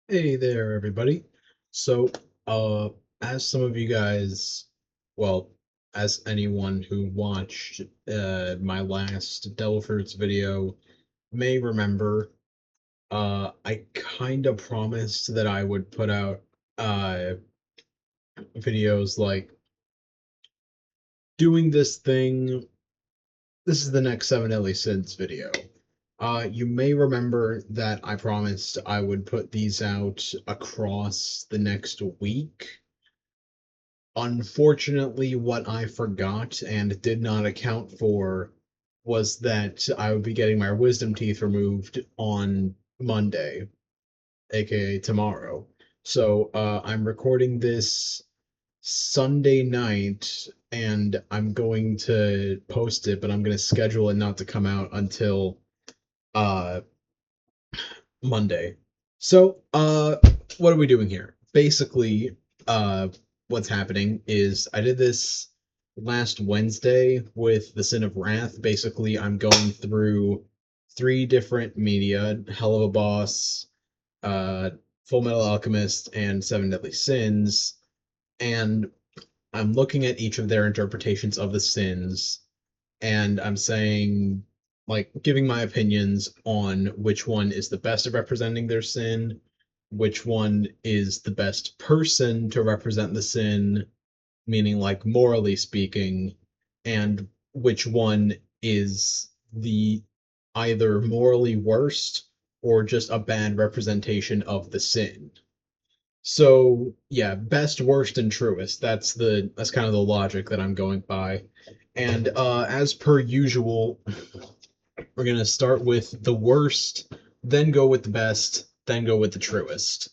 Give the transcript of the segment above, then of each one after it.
Hey there, everybody. So, uh, as some of you guys, well, as anyone who watched my last Devil Fruits video may remember, I kind of promised that I would put out uh videos like doing this thing. This is the next Seven Deadly Sins video. You may remember that I promised I would put these out across the next week. Unfortunately, what I forgot and did not account for was that I would be getting my wisdom teeth removed on Monday, aka tomorrow. So I'm recording this Sunday night and I'm going to post it, but I'm going to schedule it not to come out until uh Monday. So, what are we doing here? Basically, uh, what's happening is I did this last Wednesday with the Sin of Wrath. Basically, I'm going through three different media: Hell of a Boss, uh, Full Metal Alchemist, and Seven Deadly Sins, and I'm looking at each of their interpretations of the sins and I'm saying, like, giving my opinions on which one is the best at representing their sin, which one is the best person to represent the sin, meaning, like, morally speaking, and which one is the either morally worst or just a bad representation of the sin. So yeah, best, worst, and truest. That's kind of the logic that I'm going by. And as per usual, we're gonna start with the worst, then go with the best, then go with the truest.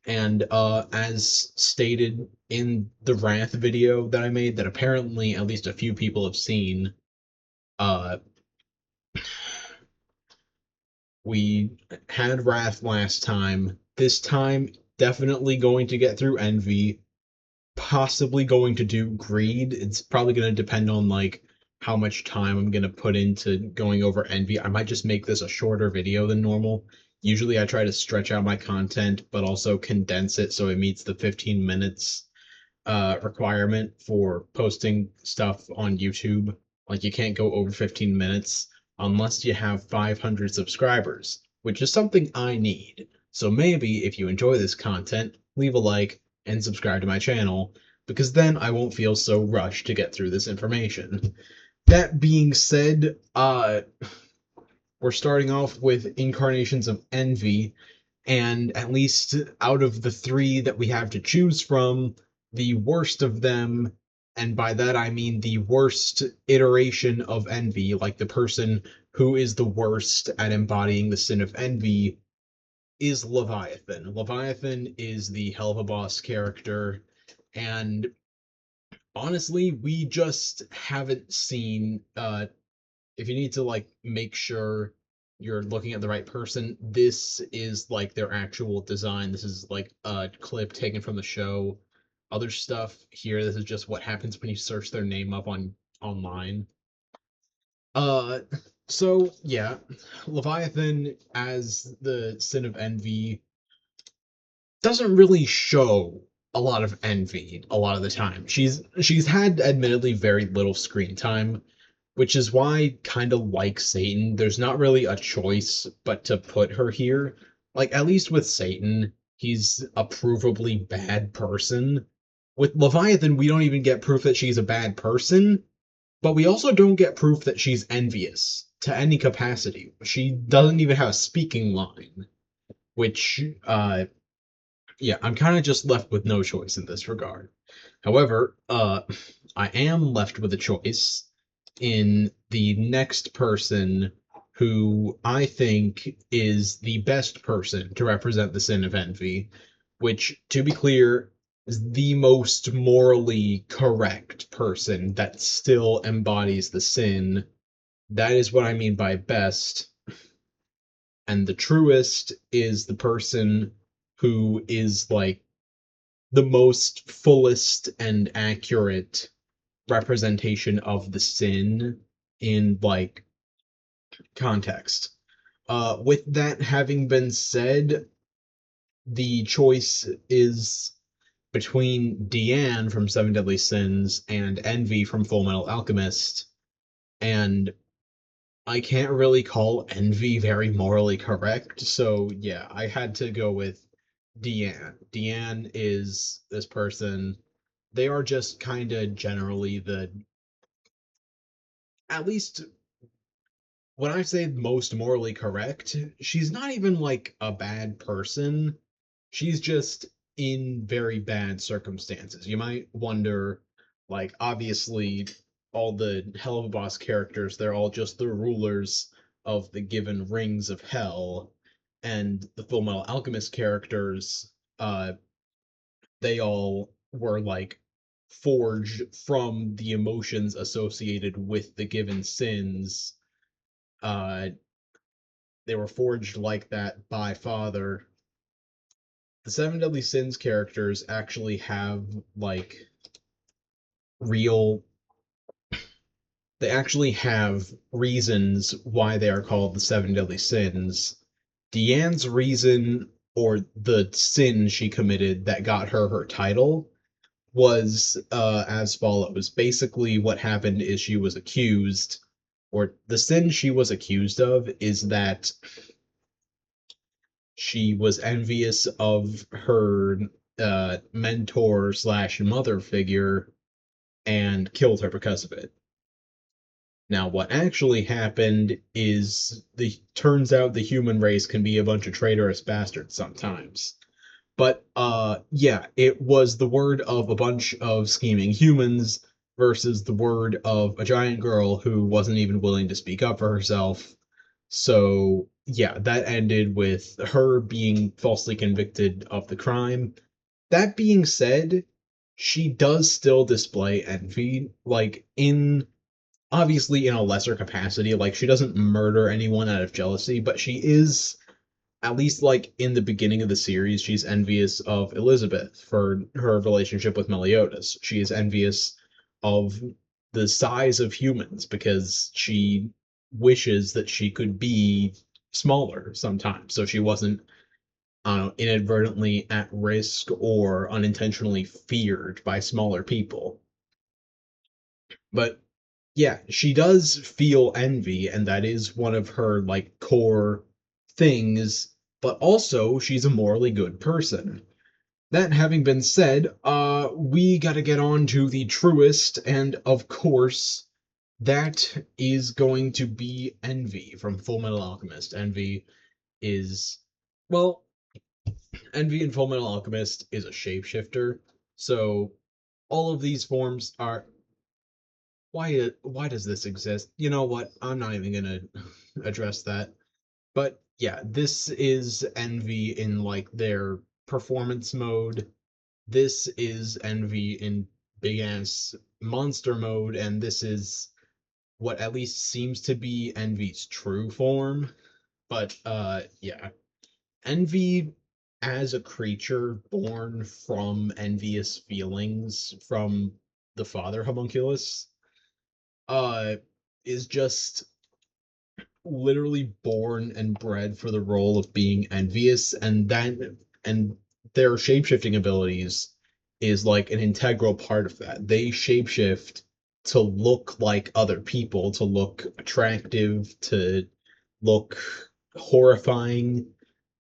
And as stated in the Wrath video that I made, that apparently at least a few people have seen, uh, we had Wrath last time. This time, definitely going to get through Envy, possibly going to do Greed. It's probably going to depend on like how much time I'm going to put into going over Envy. I might just make this a shorter video than normal. Usually I try to stretch out my content but also condense it so it meets the 15 minutes requirement for posting stuff on YouTube. Like you can't go over 15 minutes unless you have 500 subscribers, which is something I need. So maybe if you enjoy this content, leave a like and subscribe to my channel because then I won't feel so rushed to get through this information. That being said, we're starting off with Incarnations of Envy, and at least out of the three that we have to choose from, the worst of them, and by that I mean the worst iteration of envy, like the person who is the worst at embodying the sin of envy, is Leviathan. Leviathan is the Hell of a Boss character, and honestly, we just haven't seen if you need to like make sure you're looking at the right person, this is like their actual design. This is like a clip taken from the show. Other stuff here, this is just what happens when you search their name up on online. Uh so yeah, Leviathan as the Sin of Envy doesn't really show a lot of envy a lot of the time. She's had admittedly very little screen time, which is why kind of like Satan, there's not really a choice but to put her here. Like at least with Satan, he's a provably bad person. With Leviathan, we don't even get proof that she's a bad person, but we also don't get proof that she's envious to any capacity. She doesn't even have a speaking line, which yeah, I'm kind of just left with no choice in this regard. However, I am left with a choice in the next person who I think is the best person to represent the sin of envy, which, to be clear, is the most morally correct person that still embodies the sin. That is what I mean by best. And the truest is the person who is like the most fullest and accurate representation of the sin in like context. With that having been said, the choice is between Deanne from Seven Deadly Sins and Envy from Full Metal Alchemist, and I can't really call Envy very morally correct, so yeah, I had to go with Deanne. Deanne is this person. They are just kind of generally the, at least when I say most morally correct, she's not even like a bad person. She's just in very bad circumstances. You might wonder, like, obviously, all the Hell of a Boss characters, they're all just the rulers of the given rings of hell. And the Full Metal Alchemist characters, they all were like forged from the emotions associated with the given sins. They were forged like that by Father. The Seven Deadly Sins characters actually have like real, they actually have reasons why they are called the Seven Deadly Sins. Deanne's reason, or the sin she committed that got her her title, was as follows. Basically, what happened is she was accused, or the sin she was accused of is that she was envious of her mentor slash mother figure and killed her because of it. Now, what actually happened is the turns out the human race can be a bunch of traitorous bastards sometimes. But yeah, it was the word of a bunch of scheming humans versus the word of a giant girl who wasn't even willing to speak up for herself. So, yeah, that ended with her being falsely convicted of the crime. That being said, she does still display envy, like in obviously in a lesser capacity. Like she doesn't murder anyone out of jealousy, but she is, at least like in the beginning of the series, she's envious of Elizabeth for her relationship with Meliodas. She is envious of the size of humans because she wishes that she could be smaller sometimes, so she wasn't inadvertently at risk or unintentionally feared by smaller people. But yeah, she does feel envy, and that is one of her like core things, but also she's a morally good person. That having been said, we gotta get on to the truest, and of course, that is going to be Envy from Full Metal Alchemist. Envy is, well, Envy in Full Metal Alchemist is a shapeshifter, so all of these forms are, why does this exist? You know what? I'm not even gonna address that. But yeah, this is Envy in like their performance mode. This is Envy in big ass monster mode, and this is what at least seems to be Envy's true form. But yeah. Envy as a creature born from envious feelings from the father homunculus uh is just literally born and bred for the role of being envious, and then and their shapeshifting abilities is like an integral part of that. They shapeshift to look like other people, to look attractive, to look horrifying,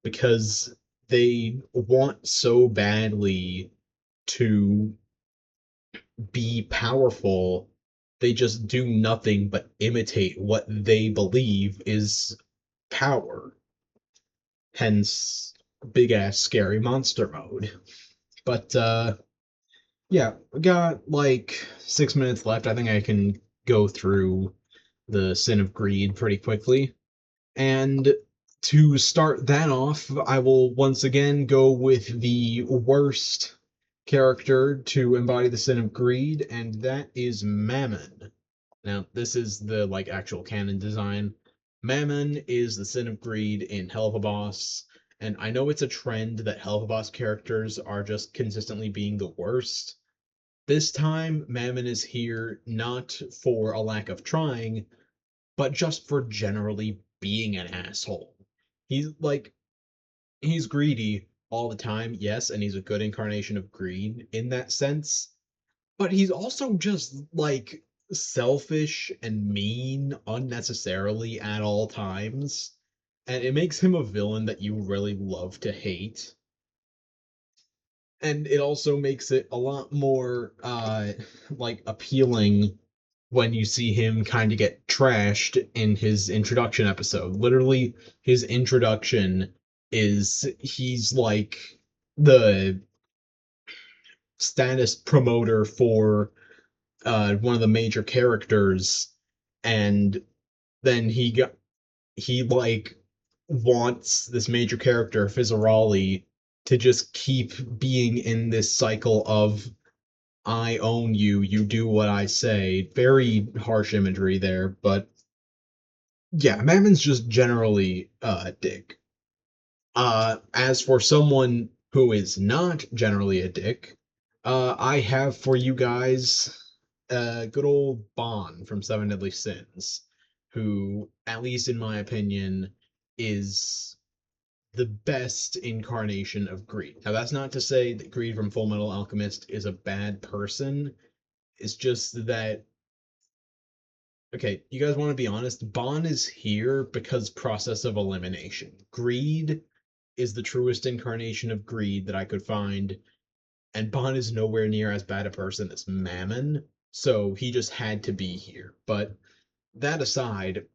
because they want so badly to be powerful, they just do nothing but imitate what they believe is power. Hence, big ass scary monster mode. But yeah, we got like 6 minutes left. I think I can go through the Sin of Greed pretty quickly. And to start that off, I will once again go with the worst character to embody the sin of greed, and that is Mammon. Now, this is the like actual canon design. Mammon is the sin of greed in Hell of a Boss, and I know it's a trend that Hell of a Boss characters are just consistently being the worst. This time, Mammon is here not for a lack of trying, but just for generally being an asshole. He's like, he's greedy, all the time, yes, and he's a good incarnation of greed in that sense, but he's also just like selfish and mean unnecessarily at all times. And it makes him a villain that you really love to hate. And it also makes it a lot more like appealing when you see him kind of get trashed in his introduction episode. Literally, his introduction is he's like the status promoter for one of the major characters, and then he like wants this major character Fizzarali to just keep being in this cycle of I own you, you do what I say. Very harsh imagery there, but yeah, Mammon's just generally a dick. As for someone who is not generally a dick, I have for you guys good old Bon from Seven Deadly Sins, who, at least in my opinion, is the best incarnation of greed. Now, that's not to say that Greed from Full Metal Alchemist is a bad person. It's just that, okay, you guys want to be honest? Bon is here because process of elimination. Greed is the truest incarnation of greed that I could find, and Bon is nowhere near as bad a person as Mammon, so he just had to be here. But that aside,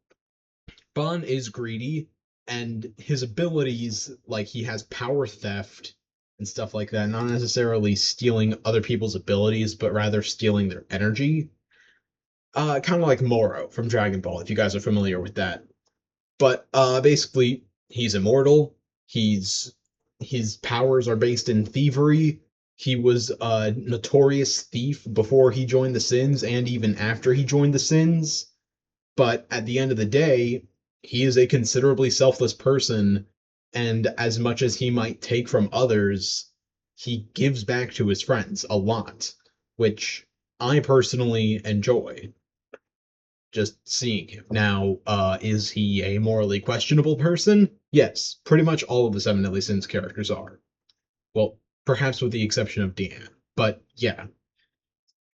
Bon is greedy, and his abilities, like he has power theft and stuff like that, not necessarily stealing other people's abilities, but rather stealing their energy. Kind of like Moro from Dragon Ball, if you guys are familiar with that. But basically, he's immortal. He's his powers are based in thievery. He was a notorious thief before he joined the Sins and even after he joined the Sins. But at the end of the day, he is a considerably selfless person, and as much as he might take from others, he gives back to his friends a lot, which I personally enjoy just seeing him. Now, is he a morally questionable person? Yes, pretty much all of the Seven Deadly Sins characters are. Well, perhaps with the exception of Deanne. But yeah.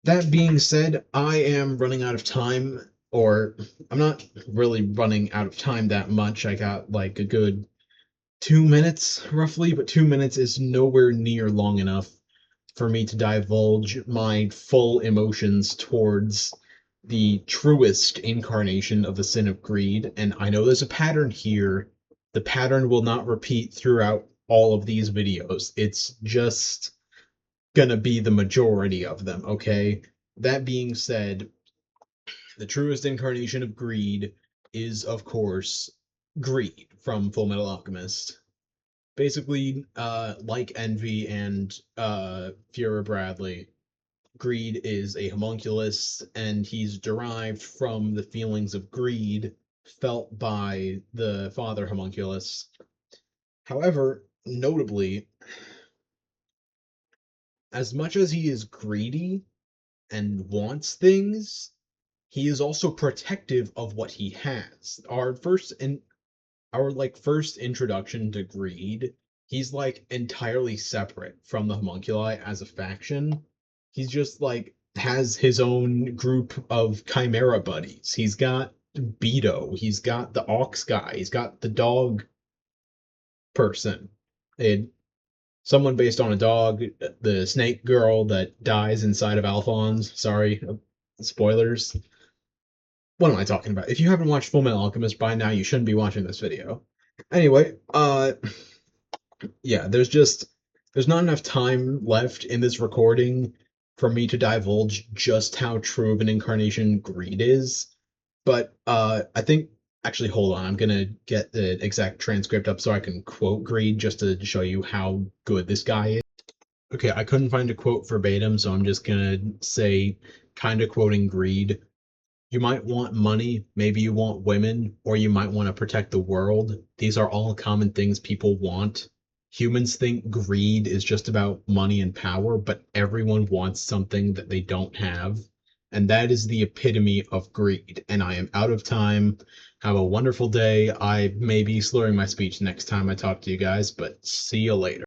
That being said, I am running out of time, or I'm not really running out of time that much. I got like a good 2 minutes roughly, but 2 minutes is nowhere near long enough for me to divulge my full emotions towards the truest incarnation of the sin of greed. And I know there's a pattern here. The pattern will not repeat throughout all of these videos. It's just gonna be the majority of them, okay? That being said, the truest incarnation of greed is, of course, Greed from Full Metal Alchemist. Basically, like Envy and Fuhrer Bradley, Greed is a homunculus, and he's derived from the feelings of greed felt by the father homunculus. However, notably, as much as he is greedy and wants things, he is also protective of what he has. Our like first introduction to greed, he's like entirely separate from the homunculi as a faction. He's just like has his own group of chimera buddies. He's got Beto, he's got the ox guy, he's got the dog person. And someone based on a dog, the snake girl that dies inside of Alphonse. Sorry, spoilers. What am I talking about? If you haven't watched Full Metal Alchemist by now, you shouldn't be watching this video. Anyway, yeah, there's not enough time left in this recording for me to divulge just how true of an incarnation greed is. But I think actually hold on, I'm gonna get the exact transcript up so I can quote greed just to show you how good this guy is. Okay, I couldn't find a quote verbatim, so I'm just gonna say kind of quoting greed. You might want money, maybe you want women, or you might want to protect the world. These are all common things people want. Humans think greed is just about money and power, but everyone wants something that they don't have. And that is the epitome of greed. And I am out of time. Have a wonderful day. I may be slurring my speech next time I talk to you guys, but see you later.